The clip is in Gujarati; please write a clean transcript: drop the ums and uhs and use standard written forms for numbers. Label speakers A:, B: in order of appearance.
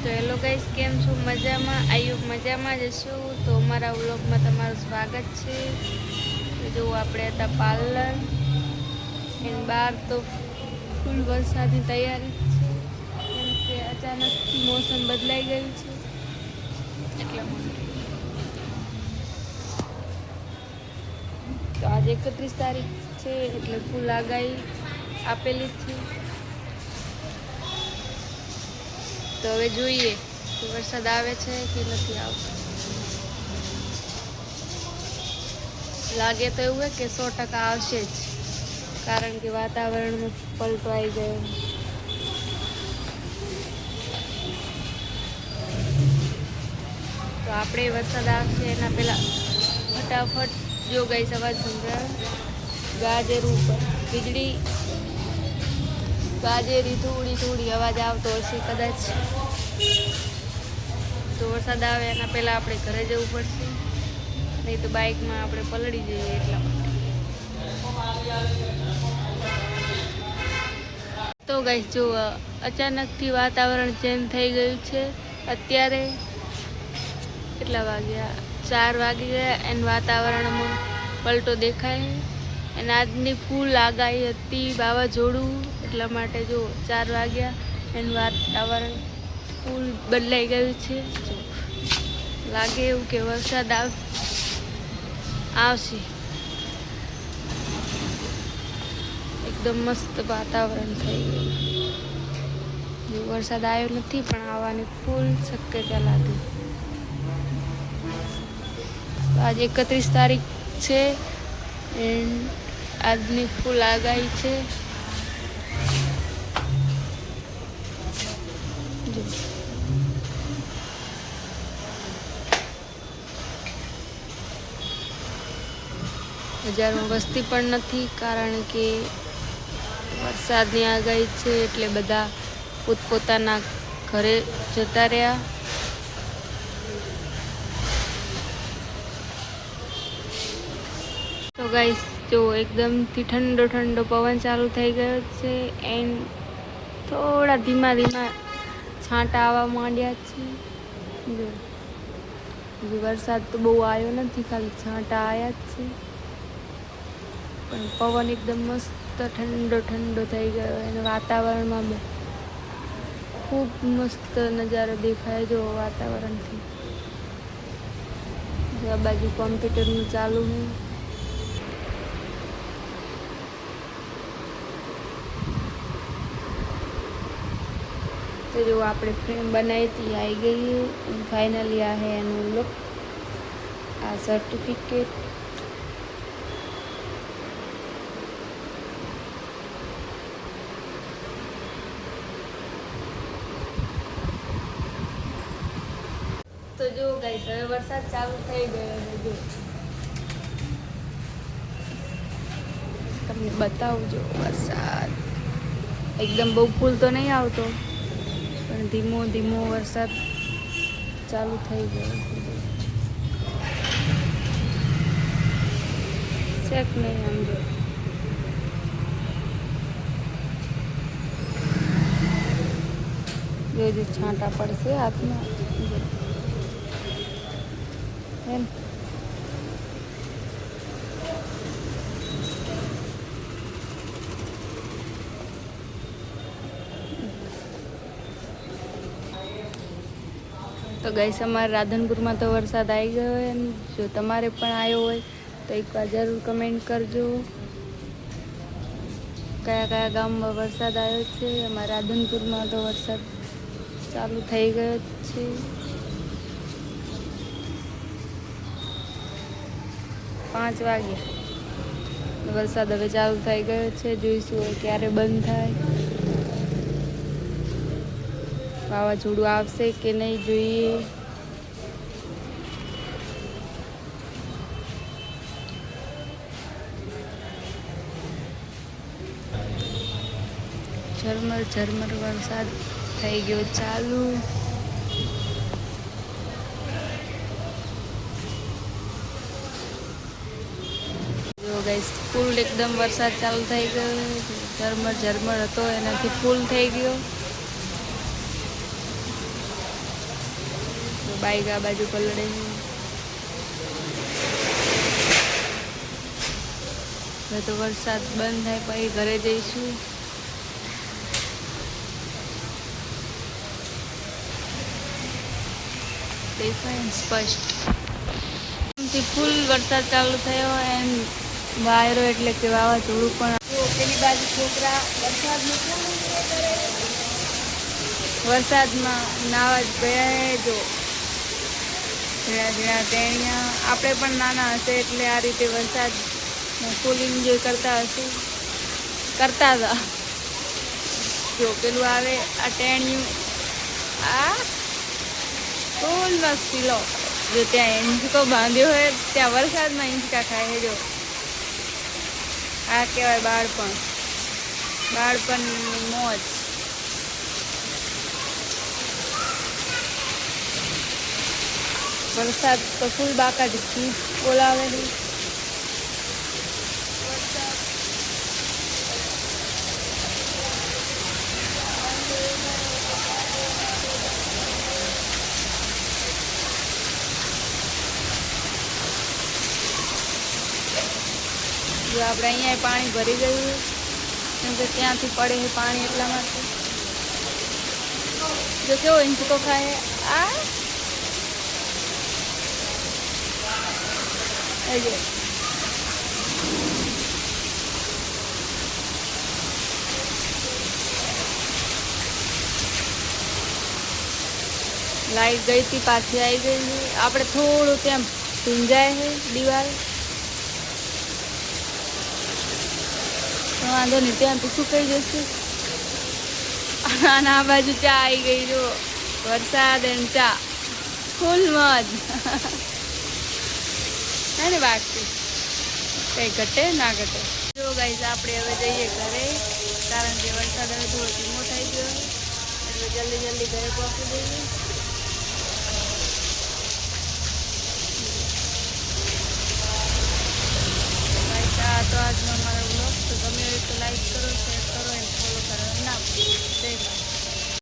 A: તો હેલો ગાઈસ, કેમ છો? મજામાં? આયુબ મજામાં જ છું. તો અમારા વ્લોગમાં તમારું સ્વાગત છે. જો આપણે હતા પાર્લર એની બહાર તો ફૂલ વરસાદની તૈયારી છે, કેમ કે અચાનકથી મોસમ બદલાઈ ગયું છે એટલા માટે. તો આજે 31 તારીખ છે એટલે ફૂલ આગાહી આપેલી છે. તો હવે જોઈએ કે વરસાદ આવે છે કે નથી આવતો. લાગે તો એવું કે 100% આવશે જ, કારણ કે વાતાવરણમાં પલટો આવી ગયો. તો આપણે વરસાદ આવશે એના પહેલાં ફટાફટ જો ગાઈસ અવાજ સંભળાય, ગાજર ઉપર વીજળી ગાજેરી થોડી અવાજ આવતો હશે કદાચ. તો વરસાદ આવે એના પહેલાં આપણે ઘરે જવું પડશે, નહીં તો બાઇકમાં આપણે પલળી જઈએ એટલા માટે. તો ગાઈસ જો અચાનકથી વાતાવરણ ચેન્જ થઈ ગયું છે. અત્યારે કેટલા વાગ્યા? 4 વાગી ગયા અને વાતાવરણમાં પલટો દેખાય. અને આજની ફૂલ આગાહી હતી વાવાઝોડું, એટલા માટે જો 4 વાગ્યા અને વાતાવરણ ફૂલ બદલાઈ ગયું છે. જો લાગે એવું કે વરસાદ આવશે. એકદમ મસ્ત વાતાવરણ થઈ ગયું. જો વરસાદ આવ્યો નથી પણ આવવાની ફૂલ શક્યતા લાગે. આજે 31 તારીખ છે એન્ડ આજની ફૂલ આગાહી છે. જો બજારમાં વસ્તી પણ નથી, કારણ કે વરસાદની આગાહી છે એટલે બધા પોતપોતાના ઘરે જતા રહ્યા. તો ગાઈસ જો એકદમથી ઠંડો પવન ચાલુ થઈ ગયો છે એન્ડ થોડા ધીમા છાંટા આવવા માંડ્યા છે. જો વરસાદ તો બહુ આવ્યો નથી, ખાલી છાંટા આવ્યા જ છે. પણ પવન એકદમ મસ્ત ઠંડો થઈ ગયો અને વાતાવરણમાં ખૂબ મસ્ત નજારો દેખાય. જો વાતાવરણથી આ બાજુ કોમ્પ્યુટરનું ચાલુ છે. તો જો આપણે ફ્રેમ બનાવી હતી આવી ગઈ. ફાઇનલી આ है એનું લુક, આ સર્ટિફિકેટ. તો જો ગાઈસ હવે વરસાદ ચાલુ થઈ ગયો છે. જો તમને બતાવજો વરસાદ એકદમ બહુ ફૂલ તો નહીં આવતો, પણ ધીમો વરસાદ ચાલુ થઈ ગયો છે કે નહીં સમજો. જો છાંટા પડશે હાથમાં એમ. તો ગાઈસ અમારા રાધનપુરમાં તો વરસાદ આવી ગયો હોય, અને જો તમારે પણ આવ્યો હોય તો એકવાર જરૂર કમેન્ટ કરજો કયા ગામમાં વરસાદ આવ્યો છે. અમારા રાધનપુરમાં તો વરસાદ ચાલુ થઈ ગયો છે. 5 વાગ્યા વરસાદ હવે ચાલુ થઈ ગયો છે. જોઈશું ક્યારે બંધ થાય. વાવાઝોડું આવશે કે નહીં જોઈએ. ઝરમર વરસાદ થઈ ગયો ચાલુ. જો ગાઈસ ફૂલ એકદમ વરસાદ ચાલુ થઈ ગયો. ઝરમર હતો એનાથી ફૂલ થઈ ગયો. બાઈક આ બાજુ પલળે છે. હવે તો વરસાદ બંધ થાય પછી ઘરે જઈશું. દેખાય સ્પષ્ટ ફૂલ વરસાદ ચાલુ થયો એમ વાયરો એટલે કે વાવાઝોડું પણ. પેલી બાજુ છોકરા વરસાદમાં નાવા જ ગયા. જો ઝીણા ઝીણા ટેણિયા. આપણે પણ નાના હશે એટલે આ રીતે વરસાદ ફૂલ એન્જોય કરતા હશું, કરતા હતા. જો પેલું આવે આ ટેણિયું, આ ફૂલ મસ્તી લો. જો ત્યાં હિંચકો બાંધ્યો હોય ત્યાં વરસાદમાં હિંચકા ખાય છે. જો આ કહેવાય બાળપણ, બાળપણની મોજ. વરસાદ તો ફૂલ બાકાથી બોલાવે છે. જો આપણે અહીંયા પાણી ભરી ગયું કેમ કે ત્યાંથી પડે છે પાણી, એટલા માટે. જો કેવો હિંચકો ખાય આ લાઈટ ગઈ હતી, પાછી આવી ગઈ. આપણે થોડું ત્યાં ભીંજાય છે દિવાલ, વાંધો નહીં, ત્યાં તો સુકાઈ જશે. અને આ બાજુ ચા આવી ગઈ. જો વરસાદ અને ચા, ફૂલ મોજ. હે ને બાકી કઈ ઘટે ના ઘટે. જો ગાઈસ આપણે હવે જઈએ ઘરે, કારણ કે વરસાદ હવે થોડો ધીમો થઈ ગયો એટલે જલ્દી જલ્દી ઘરે પહોંચી જઈએ.